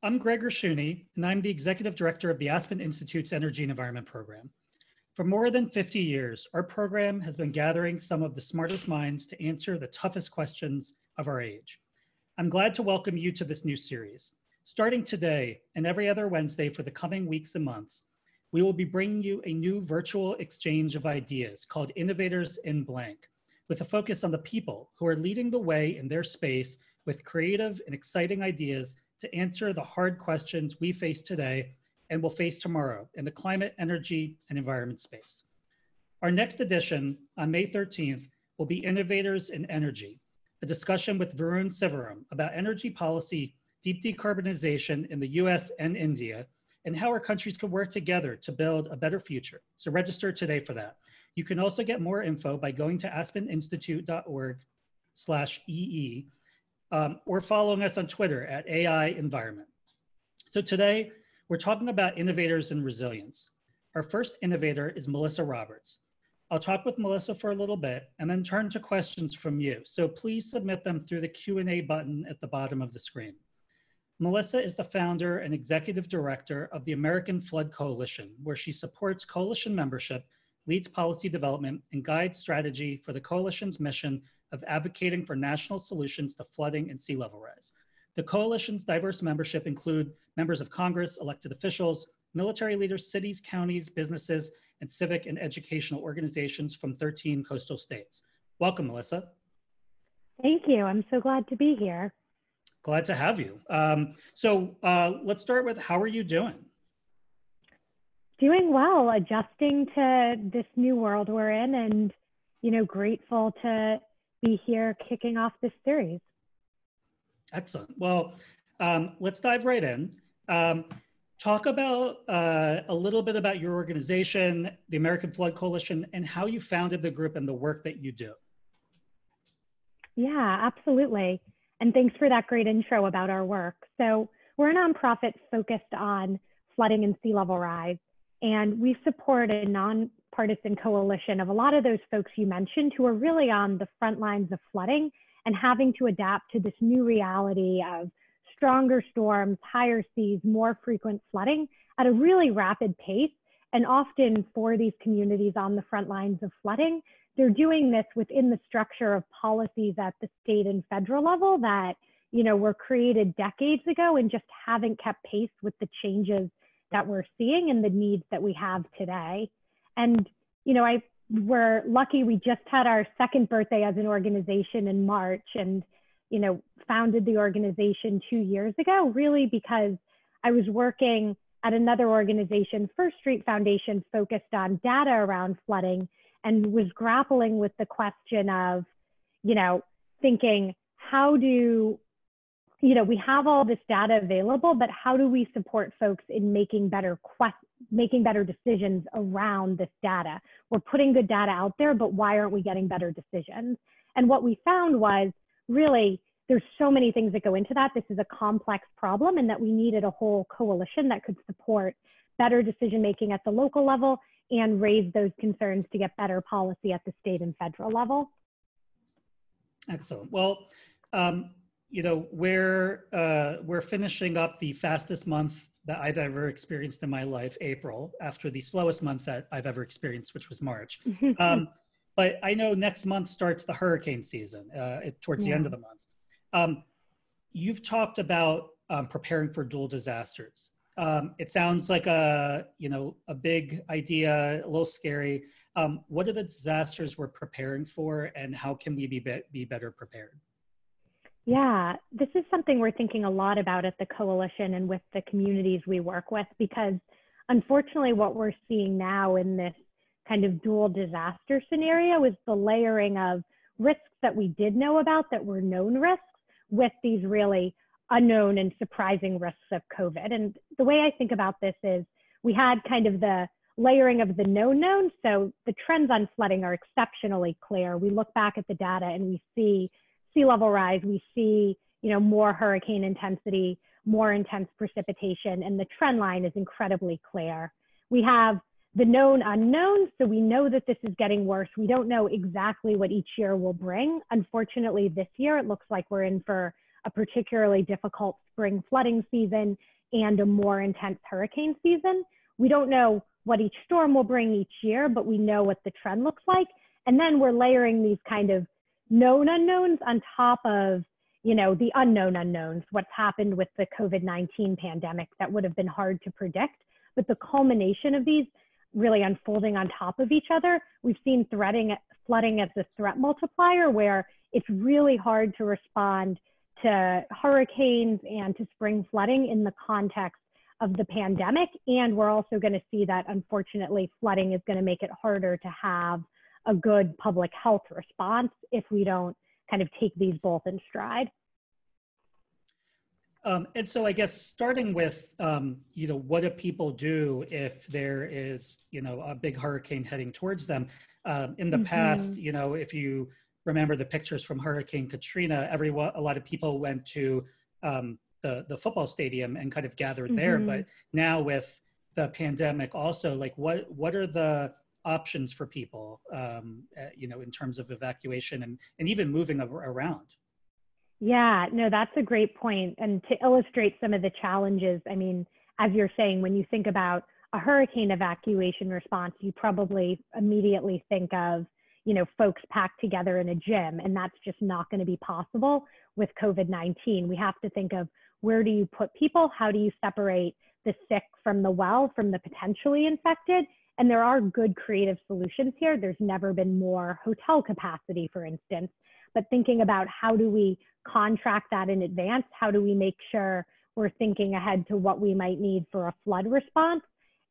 I'm Gregor Shuney, and I'm the Executive Director of the Aspen Institute's Energy and Environment Program. For more than 50 years, our program has been gathering some of the smartest minds to answer the toughest questions of our age. I'm glad to welcome you to this new series. Starting today and every other Wednesday for the coming weeks and months, we will be bringing you a new virtual exchange of ideas called Innovators in Blank, with a focus on the people who are leading the way in their space with creative and exciting ideas to answer the hard questions we face today and will face tomorrow in the climate, energy, and environment space. Our next edition on May 13th will be Innovators in Energy, a discussion with Varun Sivaram about energy policy, deep decarbonization in the US and India, and how our countries can work together to build a better future. So register today for that. You can also get more info by going to aspeninstitute.org/EE or following us on Twitter at AI Environment. So today, we're talking about Innovators in Resilience. Our first innovator is Melissa Roberts. I'll talk with Melissa for a little bit and then turn to questions from you. So please submit them through the Q&A button at the bottom of the screen. Melissa is the founder and executive director of the American Flood Coalition, where she supports coalition membership, leads policy development, and guides strategy for the coalition's mission of advocating for national solutions to flooding and sea level rise. The coalition's diverse membership include members of Congress, elected officials, military leaders, cities, counties, businesses, and civic and educational organizations from 13 coastal states. Welcome, Melissa. Thank you. I'm so glad to be here. Glad to have you. Let's start with, how are you doing? Doing well, adjusting to this new world we're in, and grateful to be here kicking off this series. Excellent. Well, let's dive right in. Talk about a little bit about your organization, the American Flood Coalition, and how you founded the group and the work that you do. Yeah, absolutely. And thanks for that great intro about our work. So we're a nonprofit focused on flooding and sea level rise. And we support a nonpartisan coalition of a lot of those folks you mentioned who are really on the front lines of flooding and having to adapt to this new reality of stronger storms, higher seas, more frequent flooding at a really rapid pace. And often for these communities on the front lines of flooding, they're doing this within the structure of policies at the state and federal level that, were created decades ago and just haven't kept pace with the changes that we're seeing and the needs that we have today. And, we're lucky we just had our second birthday as an organization in March and, founded the organization 2 years ago, really because I was working at another organization, First Street Foundation, focused on data around flooding, and was grappling with the question of, thinking, how do, we have all this data available, but how do we support folks in making better decisions around this data? We're putting good data out there, but why aren't we getting better decisions? And what we found was really, there's so many things that go into that. This is a complex problem, and that we needed a whole coalition that could support better decision-making at the local level and raise those concerns to get better policy at the state and federal level. Excellent. Well, we're finishing up the fastest month that I've ever experienced in my life, April, after the slowest month that I've ever experienced, which was March. But I know next month starts the hurricane season, towards the end of the month. You've talked about preparing for dual disasters. It sounds like a big idea, a little scary. What are the disasters we're preparing for, and how can we be better prepared? Yeah, this is something we're thinking a lot about at the coalition and with the communities we work with, because unfortunately what we're seeing now in this kind of dual disaster scenario is the layering of risks that we did know about that were known risks with these really unknown and surprising risks of COVID. And the way I think about this is we had kind of the layering of the known knowns. So the trends on flooding are exceptionally clear. We look back at the data and we see sea level rise, we see, more hurricane intensity, more intense precipitation, and the trend line is incredibly clear. We have the known unknowns, so we know that this is getting worse. We don't know exactly what each year will bring. Unfortunately, this year, it looks like we're in for a particularly difficult spring flooding season and a more intense hurricane season. We don't know what each storm will bring each year, but we know what the trend looks like. And then we're layering these kind of known unknowns on top of, you know, the unknown unknowns, what's happened with the COVID-19 pandemic that would have been hard to predict. But the culmination of these really unfolding on top of each other, we've seen flooding as a threat multiplier, where it's really hard to respond to hurricanes and to spring flooding in the context of the pandemic. And we're also going to see that, unfortunately, flooding is going to make it harder to have a good public health response if we don't kind of take these both in stride. And so I guess starting with, you know, what do people do if there is, you know, a big hurricane heading towards them? In the past, you know, if you remember the pictures from Hurricane Katrina, a lot of people went to the football stadium and kind of gathered there. But now with the pandemic also, like what are the options for people, you know, in terms of evacuation and even moving around? Yeah, no, that's a great point. And to illustrate some of the challenges, I mean, as you're saying, when you think about a hurricane evacuation response, you probably immediately think of, you know, folks packed together in a gym, and that's just not going to be possible with COVID-19. We have to think of, where do you put people? How do you separate the sick from the well, from the potentially infected? And there are good creative solutions here. There's never been more hotel capacity, for instance, but thinking about how do we contract that in advance? How do we make sure we're thinking ahead to what we might need for a flood response?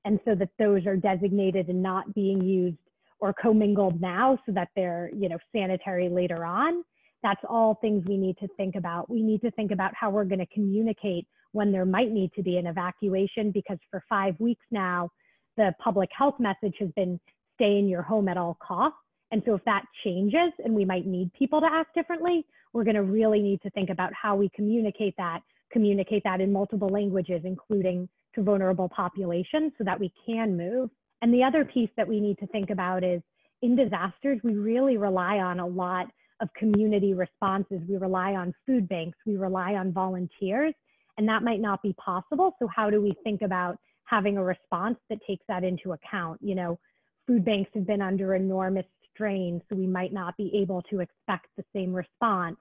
And so that those are designated and not being used or commingled now so that they're, you know, sanitary later on. That's all things we need to think about. We need to think about how we're going to communicate when there might need to be an evacuation, because for 5 weeks now, the public health message has been stay in your home at all costs. And so if that changes and we might need people to act differently, we're going to really need to think about how we communicate that in multiple languages, including to vulnerable populations, so that we can move. And the other piece that we need to think about is, in disasters, we really rely on a lot of community responses. We rely on food banks, we rely on volunteers, and that might not be possible. So how do we think about having a response that takes that into account? You know, food banks have been under enormous strain, so we might not be able to expect the same response.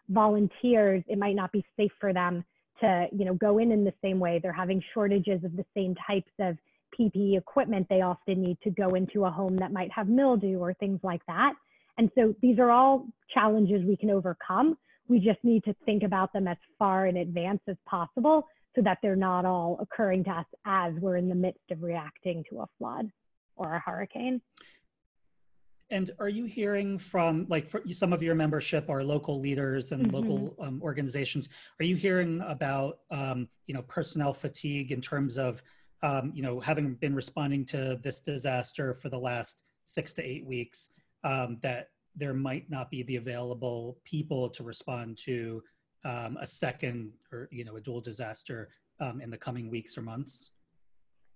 Volunteers, it might not be safe for them to, you know, go in the same way. They're having shortages of the same types of PPE equipment. They often need to go into a home that might have mildew or things like that. And so these are all challenges we can overcome. We just need to think about them as far in advance as possible so that they're not all occurring to us as we're in the midst of reacting to a flood or a hurricane. And are you hearing from, like, for some of your membership are local leaders and local organizations? Are you hearing about, you know, personnel fatigue in terms of, you know, having been responding to this disaster for the last 6 to 8 weeks, that there might not be the available people to respond to a second or, you know, a dual disaster in the coming weeks or months?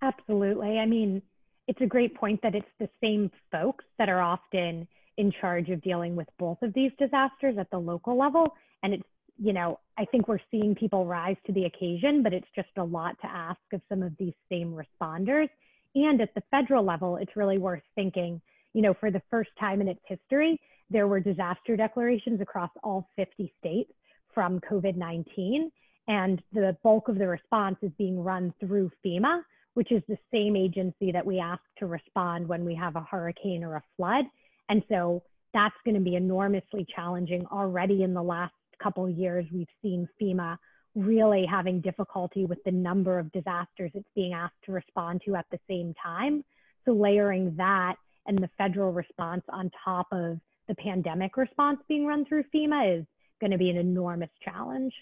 Absolutely. I mean, it's a great point that it's the same folks that are often in charge of dealing with both of these disasters at the local level. And it's, you know, I think we're seeing people rise to the occasion, but it's just a lot to ask of some of these same responders. And at the federal level, it's really worth thinking, you know, for the first time in its history, there were disaster declarations across all 50 states from COVID-19. And the bulk of the response is being run through Fema, which is the same agency that we ask to respond when we have a hurricane or a flood. And so that's going to be enormously challenging. Already in the last couple of years, we've seen FEMA really having difficulty with the number of disasters it's being asked to respond to at the same time. So layering that and the federal response on top of the pandemic response being run through FEMA is going to be an enormous challenge.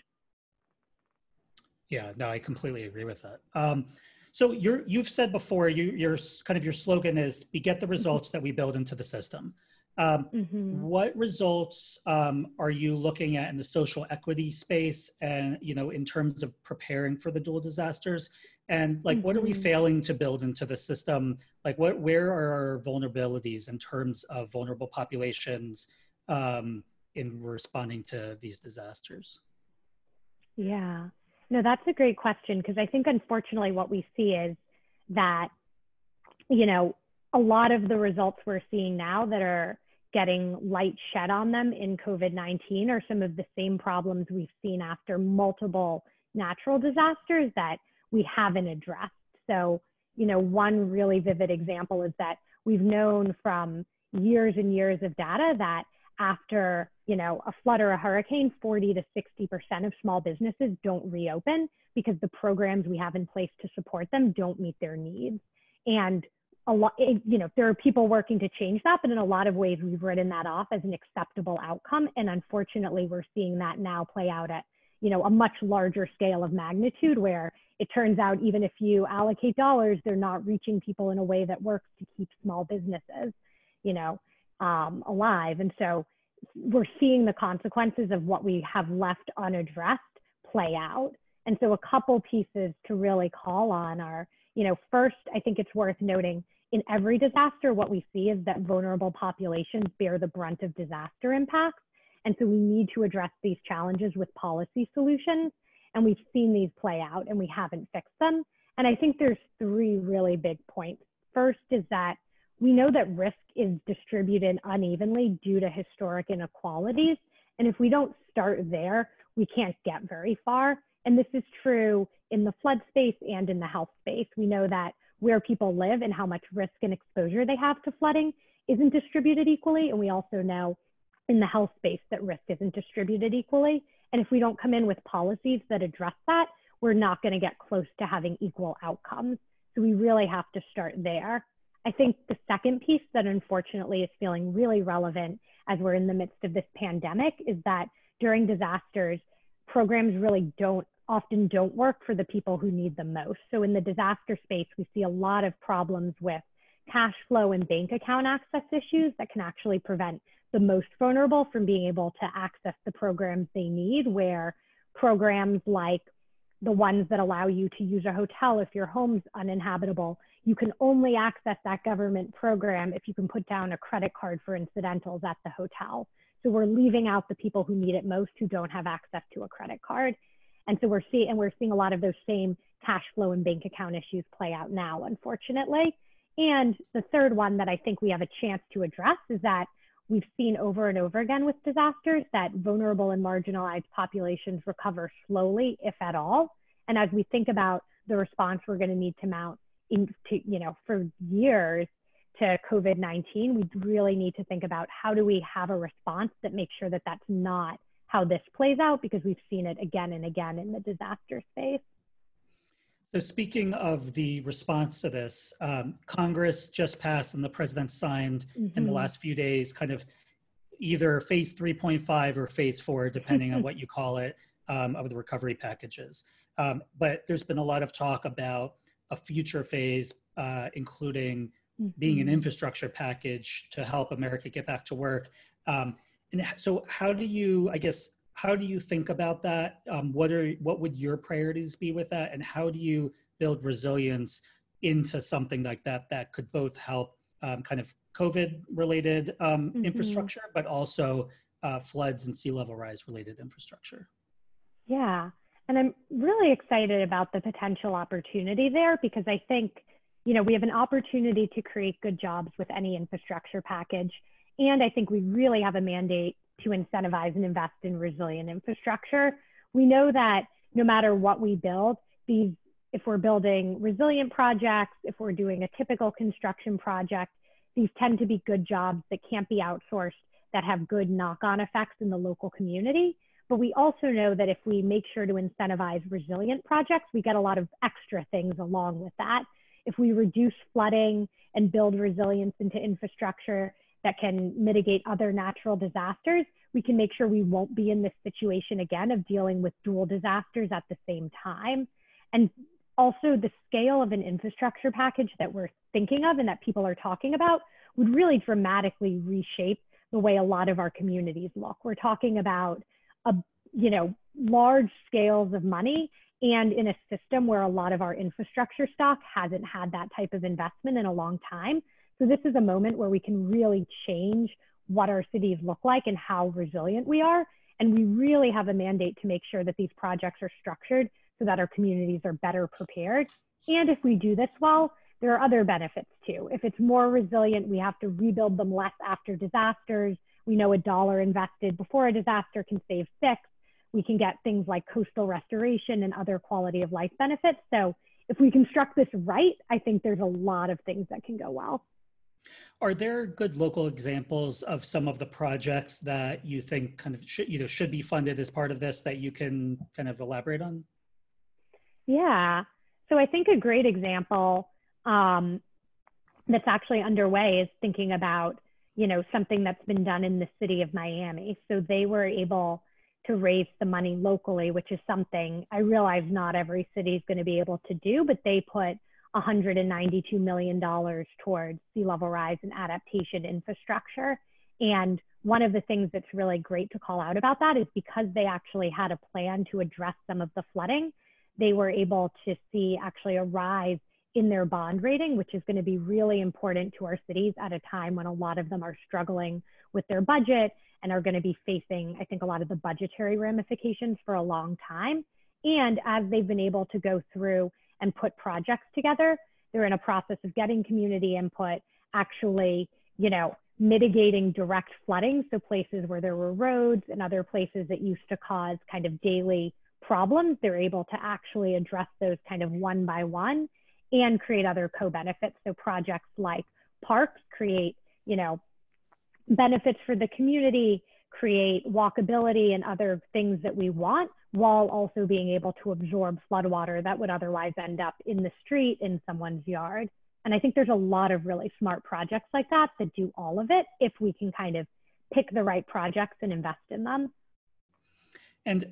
Yeah, no, I completely agree with that. So you've said before, your kind of your slogan is "Beget the results that we build into the system." What results are you looking at in the social equity space, and, you know, in terms of preparing for the dual disasters? And like, what are we failing to build into the system? Like, where are our vulnerabilities in terms of vulnerable populations in responding to these disasters? Yeah. No, that's a great question, because I think unfortunately what we see is that, you know, a lot of the results we're seeing now that are getting light shed on them in COVID-19 are some of the same problems we've seen after multiple natural disasters that we haven't addressed. So, you know, one really vivid example is that we've known from years and years of data that after, you know, a flood or a hurricane, 40 to 60% of small businesses don't reopen because the programs we have in place to support them don't meet their needs. And a lot, you know, there are people working to change that, but in a lot of ways we've written that off as an acceptable outcome. And unfortunately, we're seeing that now play out at, you know, a much larger scale of magnitude, where it turns out even if you allocate dollars, they're not reaching people in a way that works to keep small businesses, you know, alive. And so we're seeing the consequences of what we have left unaddressed play out. And so a couple pieces to really call on are, you know, first, I think it's worth noting in every disaster, what we see is that vulnerable populations bear the brunt of disaster impacts. And so we need to address these challenges with policy solutions. And we've seen these play out and we haven't fixed them. And I think there's three really big points. First is that we know that risk is distributed unevenly due to historic inequalities. And if we don't start there, we can't get very far. And this is true in the flood space and in the health space. We know that where people live and how much risk and exposure they have to flooding isn't distributed equally. And we also know in the health space that risk isn't distributed equally. And if we don't come in with policies that address that, we're not going to get close to having equal outcomes. So we really have to start there. I think the second piece that unfortunately is feeling really relevant as we're in the midst of this pandemic is that during disasters, programs really often don't work for the people who need them most. So in the disaster space, we see a lot of problems with cash flow and bank account access issues that can actually prevent the most vulnerable from being able to access the programs they need, where programs like the ones that allow you to use a hotel if your home's uninhabitable, you can only access that government program if you can put down a credit card for incidentals at the hotel. So we're leaving out the people who need it most, who don't have access to a credit card. And so we're seeing a lot of those same cash flow and bank account issues play out now, unfortunately. And the third one that I think we have a chance to address is that we've seen over and over again with disasters that vulnerable and marginalized populations recover slowly, if at all. And as we think about the response we're going to need to mount for years to COVID-19, we really need to think about how do we have a response that makes sure that that's not how this plays out, because we've seen it again and again in the disaster space. So speaking of the response to this, Congress just passed and the president signed in the last few days kind of either phase 3.5 or phase 4, depending on what you call it, of the recovery packages. But there's been a lot of talk about a future phase, including being an infrastructure package to help America get back to work. And so how do you think about that? What would your priorities be with that? And how do you build resilience into something like that that could both help kind of COVID-related infrastructure, but also floods and sea level rise related infrastructure? Yeah, and I'm really excited about the potential opportunity there, because I think, you know, we have an opportunity to create good jobs with any infrastructure package. And I think we really have a mandate to incentivize and invest in resilient infrastructure. We know that no matter what we build, if we're building resilient projects, if we're doing a typical construction project, these tend to be good jobs that can't be outsourced, that have good knock-on effects in the local community. But we also know that if we make sure to incentivize resilient projects, we get a lot of extra things along with that. If we reduce flooding and build resilience into infrastructure that can mitigate other natural disasters, we can make sure we won't be in this situation again of dealing with dual disasters at the same time. And also the scale of an infrastructure package that we're thinking of and that people are talking about would really dramatically reshape the way a lot of our communities look. We're talking about large scales of money, and in a system where a lot of our infrastructure stock hasn't had that type of investment in a long time. So this is a moment where we can really change what our cities look like and how resilient we are. And we really have a mandate to make sure that these projects are structured so that our communities are better prepared. And if we do this well, there are other benefits too. If it's more resilient, we have to rebuild them less after disasters. We know $1 invested before a disaster can save 6. We can get things like coastal restoration and other quality of life benefits. So if we construct this right, I think there's a lot of things that can go well. Are there good local examples of some of the projects that you think kind of should be funded as part of this that you can kind of elaborate on? Yeah, so I think a great example that's actually underway is thinking about, something that's been done in the city of Miami. So they were able to raise the money locally, which is something I realize not every city is going to be able to do, but they put $192 million towards sea level rise and adaptation infrastructure. And one of the things that's really great to call out about that is because they actually had a plan to address some of the flooding, they were able to see actually a rise in their bond rating, which is going to be really important to our cities at a time when a lot of them are struggling with their budget and are going to be facing, I think, a lot of the budgetary ramifications for a long time. And as they've been able to go through and put projects together, they're in a process of getting community input, actually, mitigating direct flooding. So places where there were roads and other places that used to cause kind of daily problems, they're able to actually address those kind of one by one and create other co-benefits. So projects like parks create, benefits for the community, create walkability and other things that we want, while also being able to absorb floodwater that would otherwise end up in the street, in someone's yard. And I think there's a lot of really smart projects like that that do all of it if we can kind of pick the right projects and invest in them. And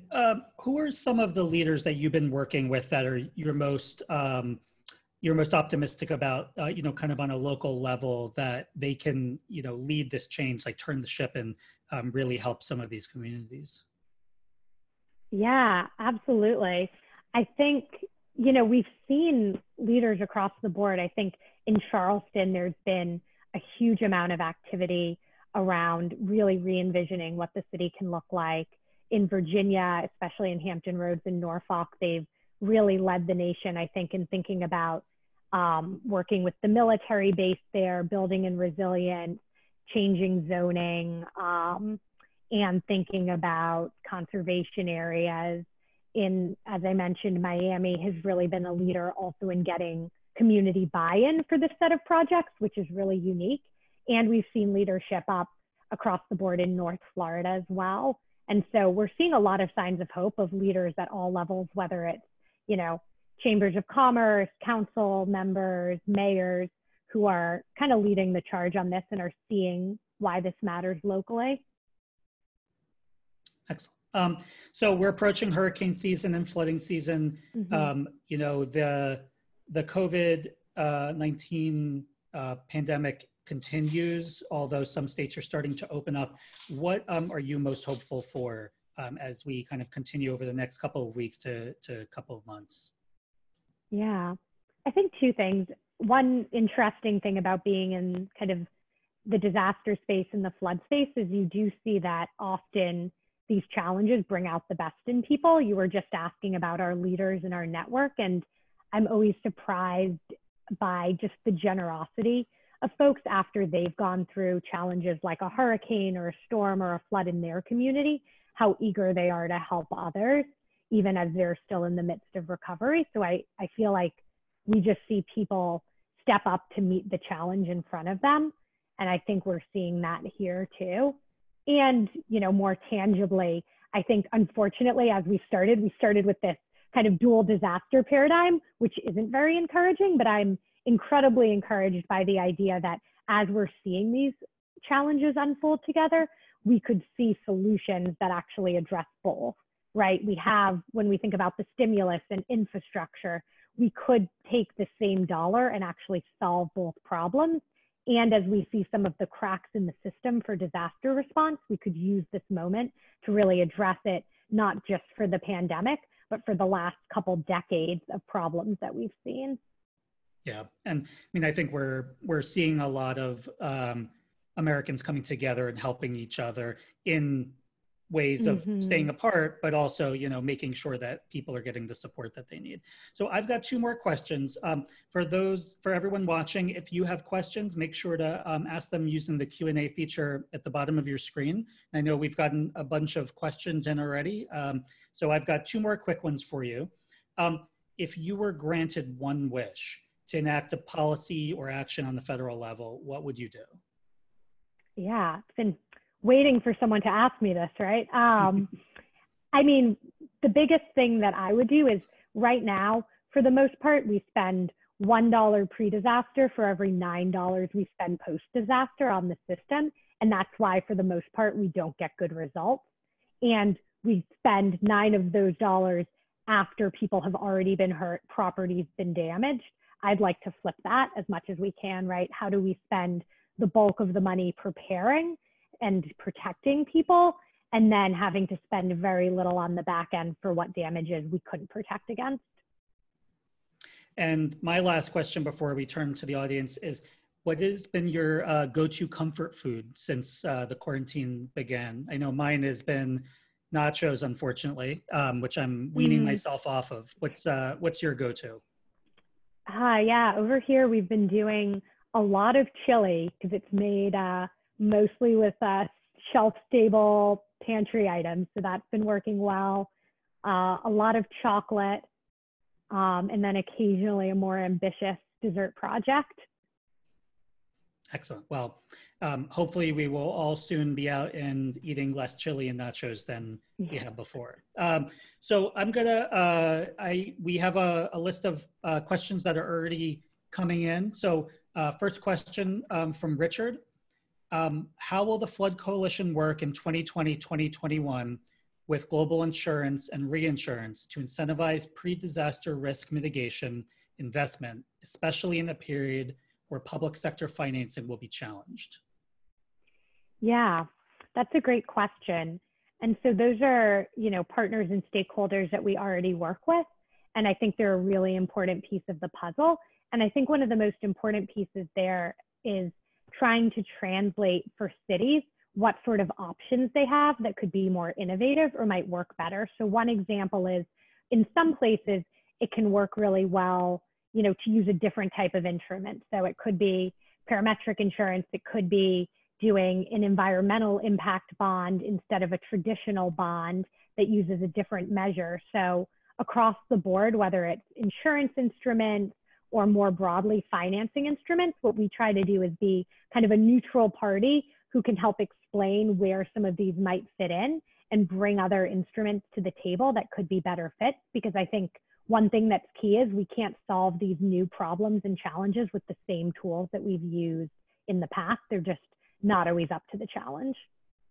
who are some of the leaders that you've been working with that are you're most optimistic about, kind of on a local level that they can, lead this change, like turn the ship and really help some of these communities? Yeah, absolutely. I think, we've seen leaders across the board. I think in Charleston, there's been a huge amount of activity around really re-envisioning what the city can look like. In Virginia, especially in Hampton Roads and Norfolk, they've really led the nation, I think, in thinking about working with the military base there, building in resilience, changing zoning, and thinking about conservation areas. As I mentioned, Miami has really been a leader also in getting community buy-in for this set of projects, which is really unique. And we've seen leadership up across the board in North Florida as well. And so we're seeing a lot of signs of hope of leaders at all levels, whether it's, chambers of commerce, council members, mayors, who are kind of leading the charge on this and are seeing why this matters locally. Excellent. So we're approaching hurricane season and flooding season. Mm-hmm. The COVID-19 pandemic continues, although some states are starting to open up. What are you most hopeful for as we kind of continue over the next couple of weeks to a couple of months? Yeah, I think two things. One interesting thing about being in kind of the disaster space and the flood space is you do see that often these challenges bring out the best in people. You were just asking about our leaders and our network, and I'm always surprised by just the generosity of folks after they've gone through challenges like a hurricane or a storm or a flood in their community, how eager they are to help others, even as they're still in the midst of recovery. So I feel like we just see people step up to meet the challenge in front of them. And I think we're seeing that here too. And, more tangibly, I think, unfortunately, as we started with this kind of dual disaster paradigm, which isn't very encouraging, but I'm incredibly encouraged by the idea that as we're seeing these challenges unfold together, we could see solutions that actually address both, right? When we think about the stimulus and infrastructure, we could take the same dollar and actually solve both problems. And as we see some of the cracks in the system for disaster response, we could use this moment to really address it, not just for the pandemic, but for the last couple decades of problems that we've seen. Yeah, and I think we're seeing a lot of Americans coming together and helping each other in ways of staying Mhm. apart, but also, making sure that people are getting the support that they need. So I've got two more questions. For everyone watching, if you have questions, make sure to ask them using the Q&A feature at the bottom of your screen. I know we've gotten a bunch of questions in already. So I've got two more quick ones for you. If you were granted one wish to enact a policy or action on the federal level, what would you do? Yeah, I've been waiting for someone to ask me this, right? I mean, the biggest thing that I would do is right now, for the most part, we spend $1 pre-disaster for every $9 we spend post-disaster on the system. And that's why, for the most part, we don't get good results. And we spend 9 of those dollars after people have already been hurt, property's been damaged. I'd like to flip that as much as we can, right? How do we spend the bulk of the money preparing and protecting people, and then having to spend very little on the back end for what damages we couldn't protect against? And my last question before we turn to the audience is, what has been your go-to comfort food since the quarantine began? I know mine has been nachos, unfortunately, which I'm weaning myself off of. What's your go-to? Yeah, over here we've been doing a lot of chili because it's made mostly with shelf-stable pantry items. So that's been working well. A lot of chocolate, and then occasionally a more ambitious dessert project. Excellent. Well, hopefully we will all soon be out and eating less chili and nachos than we have before. So I'm gonna, we have a list of questions that are already coming in. So first question from Richard. How will the Flood Coalition work in 2020, 2021 with global insurance and reinsurance to incentivize pre-disaster risk mitigation investment, especially in a period where public sector financing will be challenged? Yeah, that's a great question. And so those are, partners and stakeholders that we already work with. And I think they're a really important piece of the puzzle. And I think one of the most important pieces there is trying to translate for cities what sort of options they have that could be more innovative or might work better. So one example is, in some places, it can work really well, to use a different type of instrument. So it could be parametric insurance. It could be doing an environmental impact bond instead of a traditional bond that uses a different measure. So across the board, whether it's insurance instruments or more broadly financing instruments, what we try to do is be kind of a neutral party who can help explain where some of these might fit in and bring other instruments to the table that could be better fits. Because I think one thing that's key is we can't solve these new problems and challenges with the same tools that we've used in the past. They're just not always up to the challenge.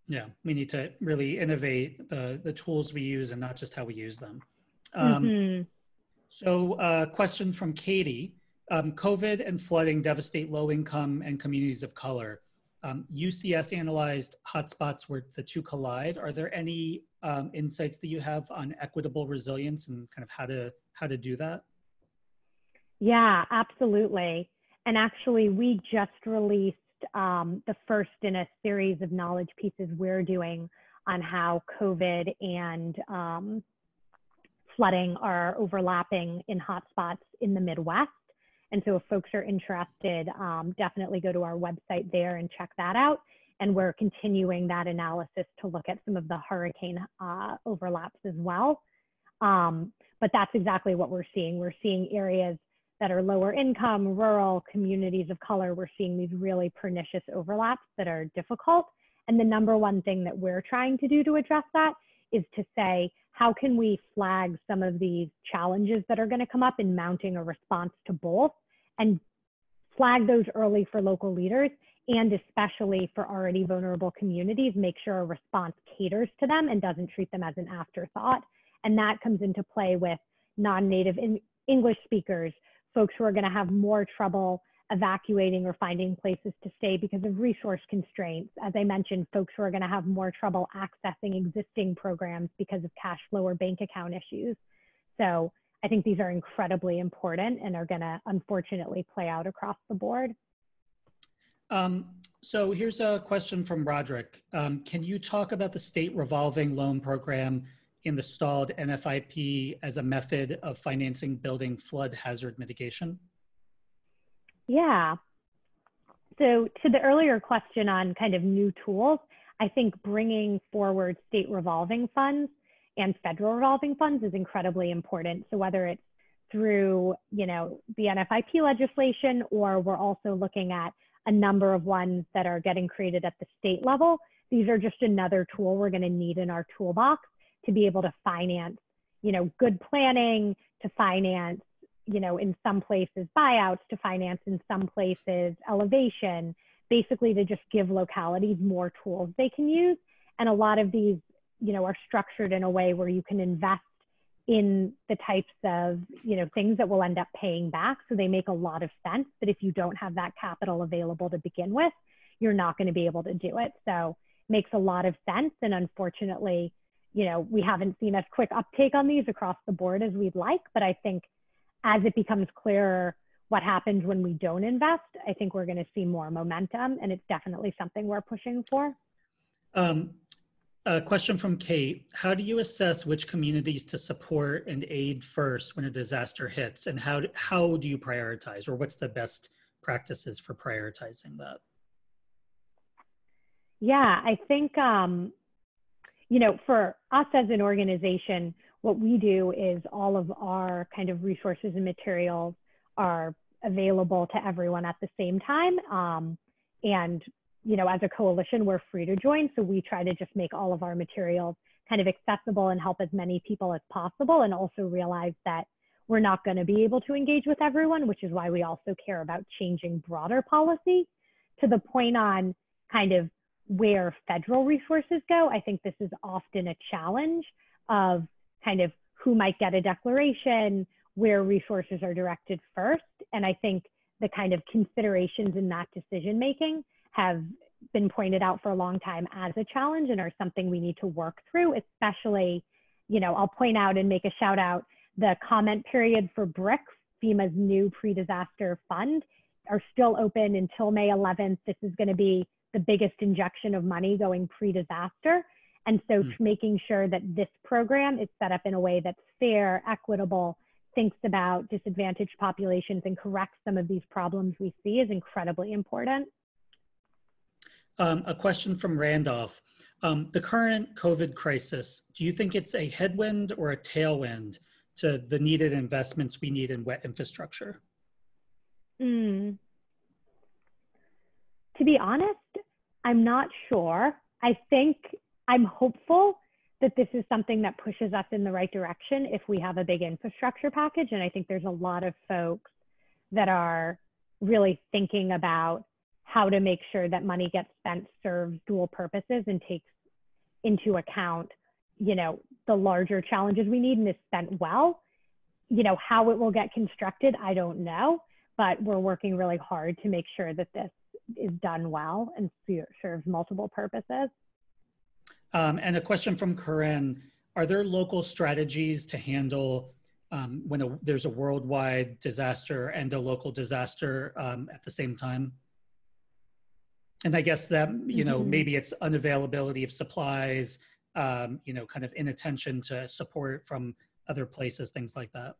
Yeah, we need to really innovate the tools we use and not just how we use them. So a question from Katie. COVID and flooding devastate low-income and communities of color. UCS analyzed hotspots where the two collide. Are there any insights that you have on equitable resilience and kind of how to do that? Yeah, absolutely. And actually, we just released the first in a series of knowledge pieces we're doing on how COVID and flooding are overlapping in hotspots in the Midwest. And so if folks are interested, definitely go to our website there and check that out. And we're continuing that analysis to look at some of the hurricane overlaps as well. But that's exactly what we're seeing. We're seeing areas that are lower income, rural, communities of color. We're seeing these really pernicious overlaps that are difficult. And the number one thing that we're trying to do to address that is to say, how can we flag some of these challenges that are going to come up in mounting a response to both, and flag those early for local leaders, and especially for already vulnerable communities, make sure a response caters to them and doesn't treat them as an afterthought. And that comes into play with non-native English speakers, folks who are going to have more trouble evacuating or finding places to stay because of resource constraints. As I mentioned, folks who are going to have more trouble accessing existing programs because of cash flow or bank account issues. So I think these are incredibly important and are going to unfortunately play out across the board. So here's a question from Roderick. Can you talk about the state revolving loan program in the stalled NFIP as a method of financing building flood hazard mitigation? Yeah. So to the earlier question on kind of new tools, I think bringing forward state revolving funds and federal revolving funds is incredibly important. So whether it's through, the NFIP legislation, or we're also looking at a number of ones that are getting created at the state level, these are just another tool we're going to need in our toolbox to be able to finance, good planning, to finance, in some places buyouts, to finance in some places elevation, basically to just give localities more tools they can use. And a lot of these, are structured in a way where you can invest in the types of, things that will end up paying back. So they make a lot of sense. But if you don't have that capital available to begin with, you're not going to be able to do it. So it makes a lot of sense. And unfortunately, we haven't seen as quick uptake on these across the board as we'd like. But I think as it becomes clearer what happens when we don't invest, I think we're going to see more momentum. And it's definitely something we're pushing for. A question from Kate. How do you assess which communities to support and aid first when a disaster hits? And how do you prioritize, or what's the best practices for prioritizing that? Yeah, I think, for us as an organization, what we do is all of our kind of resources and materials are available to everyone at the same time. And as a coalition, we're free to join. So we try to just make all of our materials kind of accessible and help as many people as possible, and also realize that we're not going to be able to engage with everyone, which is why we also care about changing broader policy. To the point on kind of where federal resources go, I think this is often a challenge of kind of who might get a declaration, where resources are directed first. And I think the kind of considerations in that decision making have been pointed out for a long time as a challenge and are something we need to work through, especially, I'll point out and make a shout out, the comment period for BRIC, FEMA's new pre-disaster fund, are still open until May 11th. This is going to be the biggest injection of money going pre-disaster. And so making sure that this program is set up in a way that's fair, equitable, thinks about disadvantaged populations, and corrects some of these problems we see is incredibly important. A question from Randolph. The current COVID crisis, do you think it's a headwind or a tailwind to the needed investments we need in wet infrastructure? To be honest, I'm not sure. I think I'm hopeful that this is something that pushes us in the right direction if we have a big infrastructure package. And I think there's a lot of folks that are really thinking about how to make sure that money gets spent, serves dual purposes, and takes into account, the larger challenges we need, and is spent well. How it will get constructed, I don't know, but we're working really hard to make sure that this is done well and serves multiple purposes. And a question from Corinne. Are there local strategies to handle when there's a worldwide disaster and a local disaster at the same time? And I guess that, maybe it's unavailability of supplies, kind of inattention to support from other places, things like that.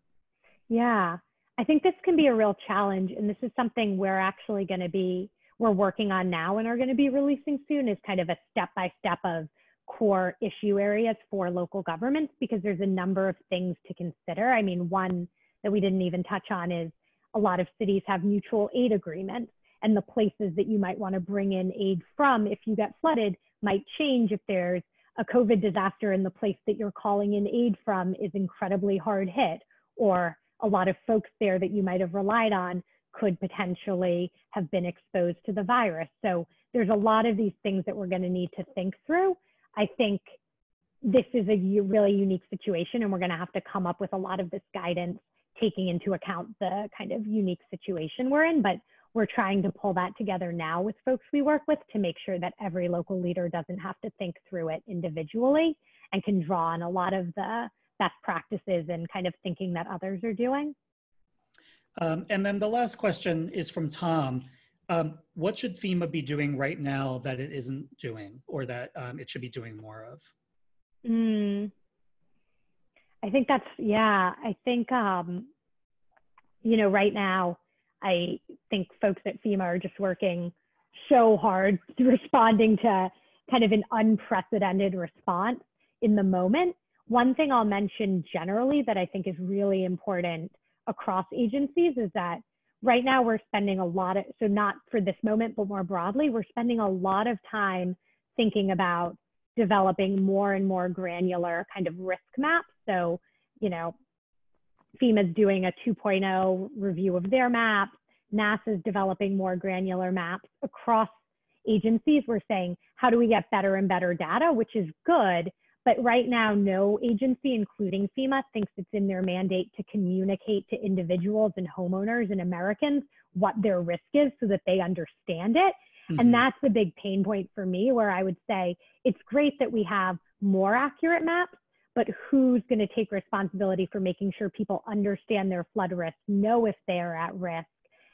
Yeah, I think this can be a real challenge. And this is something we're working on now and are going to be releasing soon, is kind of a step-by-step of core issue areas for local governments, because there's a number of things to consider. I mean, one that we didn't even touch on is a lot of cities have mutual aid agreements, and the places that you might want to bring in aid from if you get flooded might change if there's a COVID disaster and the place that you're calling in aid from is incredibly hard hit, or a lot of folks there that you might have relied on could potentially have been exposed to the virus. So there's a lot of these things that we're going to need to think through. I think this is a really unique situation, and we're going to have to come up with a lot of this guidance taking into account the kind of unique situation we're in. But we're trying to pull that together now with folks we work with to make sure that every local leader doesn't have to think through it individually and can draw on a lot of the best practices and kind of thinking that others are doing. And then the last question is from Tom. What should FEMA be doing right now that it isn't doing, or that it should be doing more of? I think that's, yeah, I think, you know, right now, I think folks at FEMA are just working so hard responding to kind of an unprecedented response in the moment. One thing I'll mention generally that I think is really important across agencies is that right now we're spending a lot of, so not for this moment, but more broadly, we're spending a lot of time thinking about developing more and more granular kind of risk maps. So, you know, FEMA's doing a 2.0 review of their maps. NASA's developing more granular maps across agencies. We're saying, how do we get better and better data, which is good. But right now, no agency, including FEMA, thinks it's in their mandate to communicate to individuals and homeowners and Americans what their risk is so that they understand it. Mm-hmm. And that's the big pain point for me, where I would say it's great that we have more accurate maps, but who's going to take responsibility for making sure people understand their flood risk, know if they're at risk,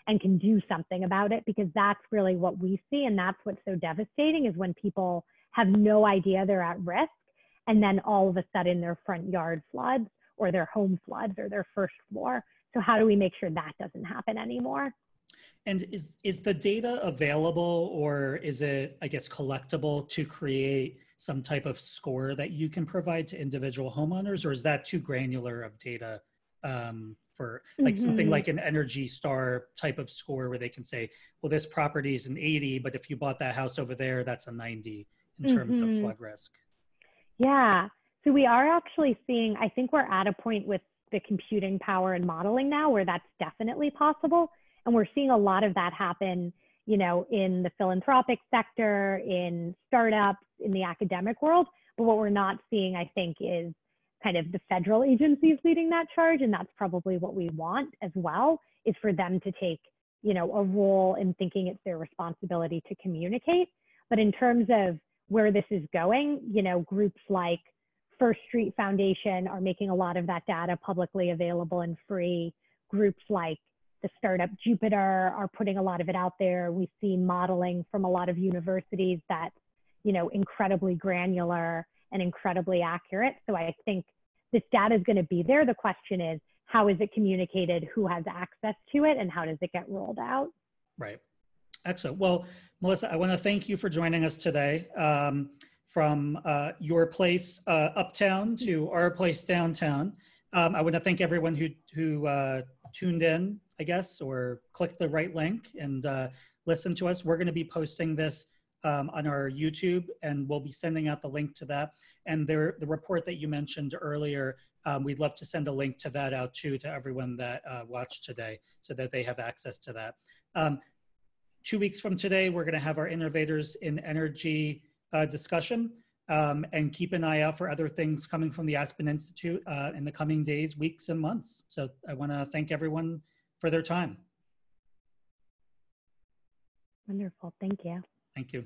and can do something about it? Because that's really what we see. And that's what's so devastating, is when people have no idea they're at risk, and then all of a sudden their front yard floods, or their home floods, or their first floor. So how do we make sure that doesn't happen anymore? And is the data available, or is it, I guess, collectible to create some type of score that you can provide to individual homeowners, or is that too granular of data for like something like an Energy Star type of score, where they can say, well, this property is an 80, but if you bought that house over there, that's a 90 in terms of flood risk? Yeah, so we are actually seeing, I think we're at a point with the computing power and modeling now where that's definitely possible. And we're seeing a lot of that happen, you know, in the philanthropic sector, in startups, in the academic world. But what we're not seeing, I think, is kind of the federal agencies leading that charge. And that's probably what we want as well, is for them to take, you know, a role in thinking it's their responsibility to communicate. But in terms of where this is going, you know, groups like First Street Foundation are making a lot of that data publicly available and free. Groups like the startup Jupiter are putting a lot of it out there. We see modeling from a lot of universities that's, you know, incredibly granular and incredibly accurate. So I think this data is going to be there. The question is, how is it communicated? Who has access to it? And how does it get rolled out? Right. Excellent. Well, Melissa, I want to thank you for joining us today. From your place uptown to our place downtown. I want to thank everyone who tuned in, I guess, or clicked the right link and listened to us. We're going to be posting this on our YouTube, and we'll be sending out the link to that. And the report that you mentioned earlier, we'd love to send a link to that out too to everyone that watched today, so that they have access to that. 2 weeks from today, we're going to have our Innovators in Energy discussion, and keep an eye out for other things coming from the Aspen Institute in the coming days, weeks, and months. So I want to thank everyone for their time. Wonderful. Thank you. Thank you.